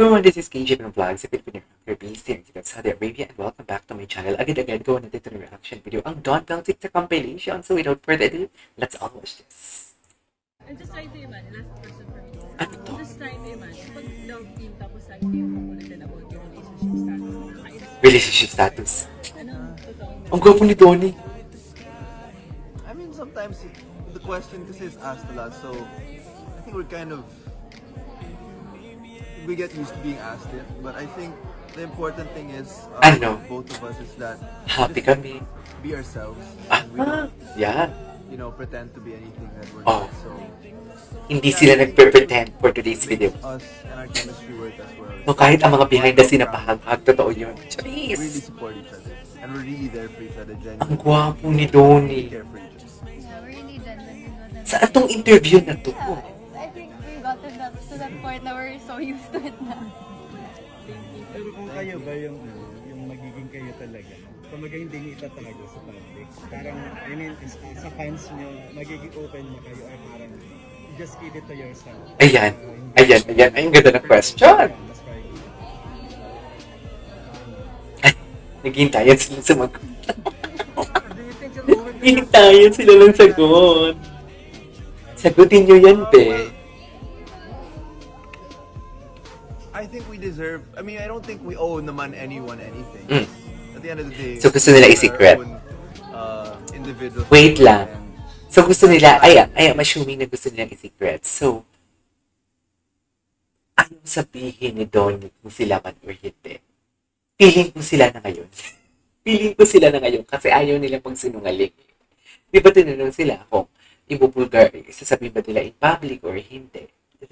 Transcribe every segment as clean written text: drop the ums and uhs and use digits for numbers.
everyone, this is KJ from Vlogs, si Filipino Hacker Beast here in Saudi Arabia, and welcome back to my channel. Agad-agad gawa natin ito ng reaction video, ang Don Bell TikTok compilation. So without further ado, let's all watch this. I'm just trying to imagine, last question for me. Ano to? I'm just trying to imagine, pag love team tapos lagi yung pakulitan about your relationship status. Relationship status. Anong totoong Ang gwapo ni Donnie. I mean, sometimes the question kasi is asked a lot, so I think we get used to being asked it. But I think the important thing is, Ano? both of us is that Happy just kami. be ourselves. Ah, We don't, yeah. pretend to be anything that we're Oh. not. So Hindi sila nagpe-pretend for today's video. us and our chemistry work as well. No, kahit ang mga behind the scene na pahag-hag, totoo yun. We really Charis! support each other, and we're really there for each other. Ang Genuinely gwapo ni Donnie. care for each other. Yeah, we're really done with it. Saan tong interview na to? I think we got to that point na we're so used to it na. Pero kung kayo ba yung magiging kayo talaga, kumbaga hindi niyo itatago sa public. Parang, I mean, sa fans niyo, magiging open na kayo ay parang, just keep it to yourself. Ayan. Ayan. Ay, ang ganda ng question. Mas private. Ay, naghintayan sila sumagot. Naghintayan sila lang sagot. Sagutin nyo yan, be. I think we deserve. I mean, I don't think we owe naman anyone anything. Mm. At the end of the day, So, gusto nila we're i-secret? our own, individual. Wait lang. And So, gusto nila, I'm assuming na gusto nilang i-secret. So, anong sabihin ni Donnie kung sila man or hindi? Feeling ko sila na ngayon. Feeling ko sila na ngayon kasi ayaw nila magsinungaling. Di ba tinanong sila kung ibubulgar, sasabihin ba nila in public or hindi?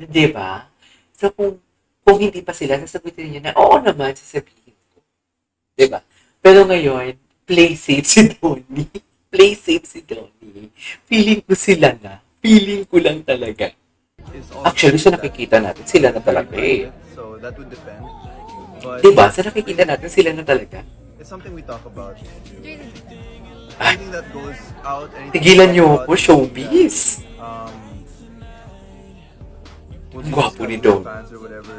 Di ba? So, kung hindi pa sila, sasabihin niya na, oo naman, sasabihin ko. Di ba? Pero ngayon, play safe si Donnie. Play safe si Donnie. Feeling ko sila na. Feeling ko lang talaga. it's also Actually, sa that nakikita natin, sila na talaga eh. So that would depend. But Diba? Sa nakikita natin, sila na talaga. it's something we talk about. Really, Anything that goes out, anything Tigilan we niyo talk ako, about, showbiz. we'll Ang gwapo discuss ni with Don. fans or whatever.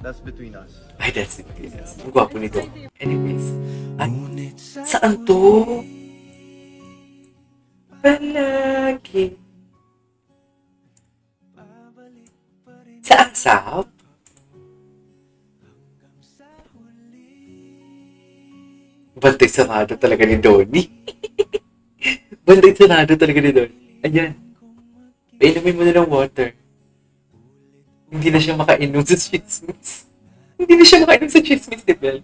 That's between us. Ay, that's it. Yes. Ang gwapo nito. Anyways. Ay, saan to? Palagi. Sa ASAP? Bantay sarado talaga ni Donnie. Bantay sarado talaga ni Donnie. Ayan. Painumin mo na ng water. Hindi na siya makainom sa chismis. Hindi na siya makainom sa chismis, di ba?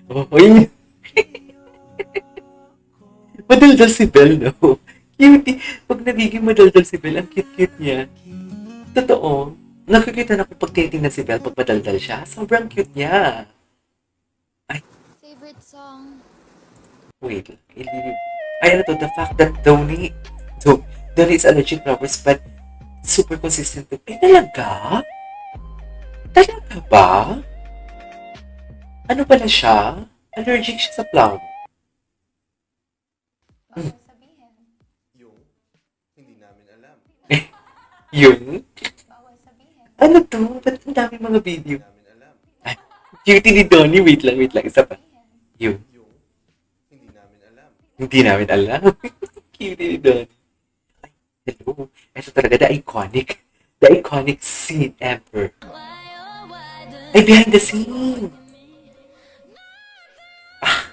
Oh, ay. Madaldal si Belle, no? Cute. Pag nagiging madaldal si Belle, ang cute-cute niya. Totoo. Nakikita na ko pag tinitingnan si Belle pag madaldal siya. Sobrang cute niya. Ay, favorite song. wait lang. Ay, ano to? The fact that Donnie is allergic flowers but super consistent. Eh, talaga? Talaga ba? Ano pala siya? Allergic siya sa flower. Bawal sabihin. Hindi namin alam. Yung? Bawal sabihin. Ano to? Ba't ang dami mga video? Ay, cutie ni Donnie. Wait lang. Isa pa. Yung? Hindi namin alam. Cutie ni Donnie. Ay, hello. Ito talaga, the iconic scene ever. Ay, behind the scene. Ah.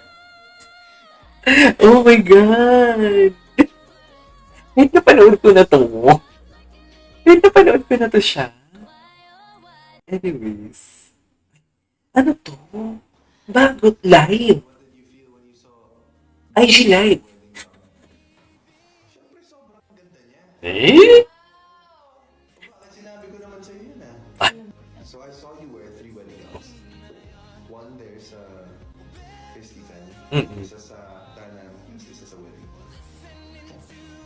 Oh my God. Wait, napanood ko na to siya. Anyways. Ano to? Bagot live. IG live. Eh? Sinabi ko naman sa'yo yun Ah. So I saw you wear 3 wedding gowns. One there sa Christy fan, Mm-mm. isa sa Tana, isa sa wedding.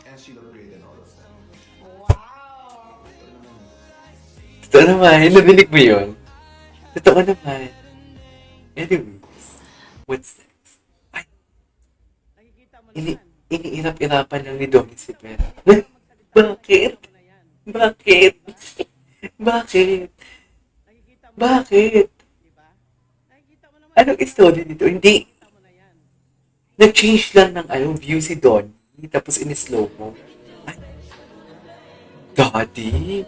And she looked great in all of them. Totoo naman. Nabilig mo yun? Totoo naman. Anyways. What's next? Ay, nakikita mo naman? iniirap-irapan lang ni Donnie si Belle. Bakit? Bakit? Bakit? Nakikita mo. Bakit? Di ba? Nakikita mo naman. Anong story nito? Hindi. Nakikita mo na yan. Nag-change lang ng view si Don. Tapos in-slow mo. Ay, Daddy.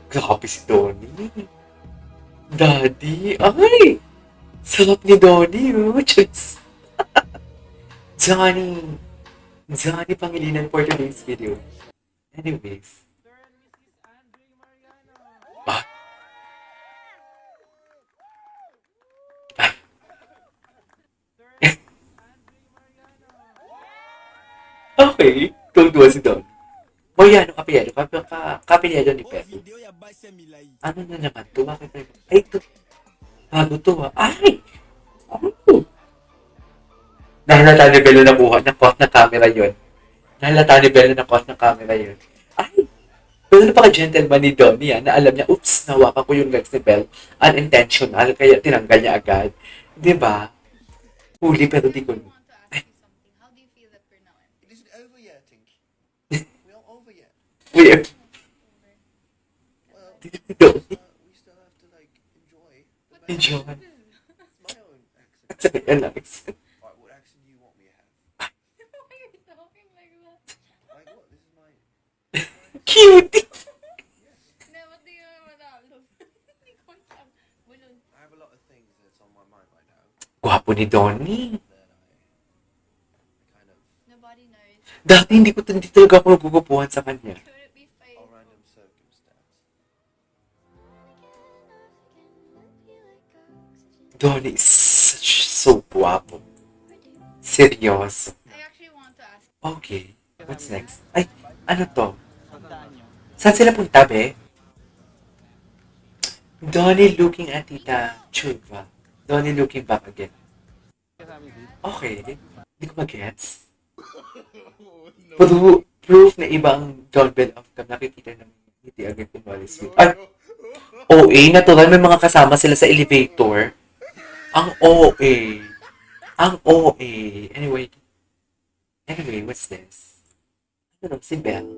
Grabe si Donnie. Daddy. Ay! Sarap ni Donnie, oh. Diyos. Johnny. Johnny Pangilinan for today's video. Anyways. Ah. Ay. Okay. Tuwa si Don. Mariano Capillado. Capillado ni Pepe. Ano na naman to? Bakit na? Ay, ito. Bago to ah. Ay! Oh! Nahalata ni Bella na buhat ng caught na camera yun. Nahalata ni Bella na caught ng camera yun. Ay! Pero napaka-gentleman ni Donnie na alam niya, oops, nawakan ko yung legs ni Belle. Unintentional, kaya tinanggal niya agad. Diba? Huli pero di ko. I want to ask you something. How do you feel that we're now It in? isn't over yet, Tinky. We're not over yet. Weird. Well, Donnie. we still have to like enjoy. Enjoy. It's my own accent. Sabi niya, nice. Alright, what accent do you want me to have? Why are you talking like that? Like what? This is my. Cute! No, what do you want to Hindi ko alam. Bulon. I have a lot of things that's on my mind right now Gwapo ni Donnie. that I kind of Nobody knows. Dati hindi talaga ako nagugupuhan sa kanya. Could it be fake? a random circumstance. Donnie is so guwapo. Seryoso. I actually want to ask. Okay. What's next? Ay, ano to? Saan sila punta, be? Donnie looking at Tita Chuva. Donnie looking back again. Okay. Hindi ko mag-gets. Proof na iba ang John Bell of Cam. Nakikita ng hindi agad kumali sweet. Ay! OA, natural. May mga kasama sila sa elevator. Ang OA. Ang OA. Anyway, what's this? Ano si Belle?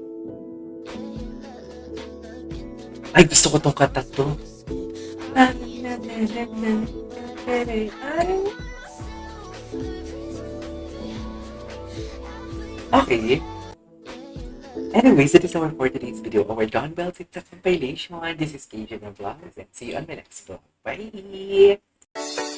Ay, gusto ko tong kanta to. Okay. Anyways, that is our for today's video. Our Don Bell TikTok compilation. This is Cajun Vlogs and see you on my next vlog. Bye!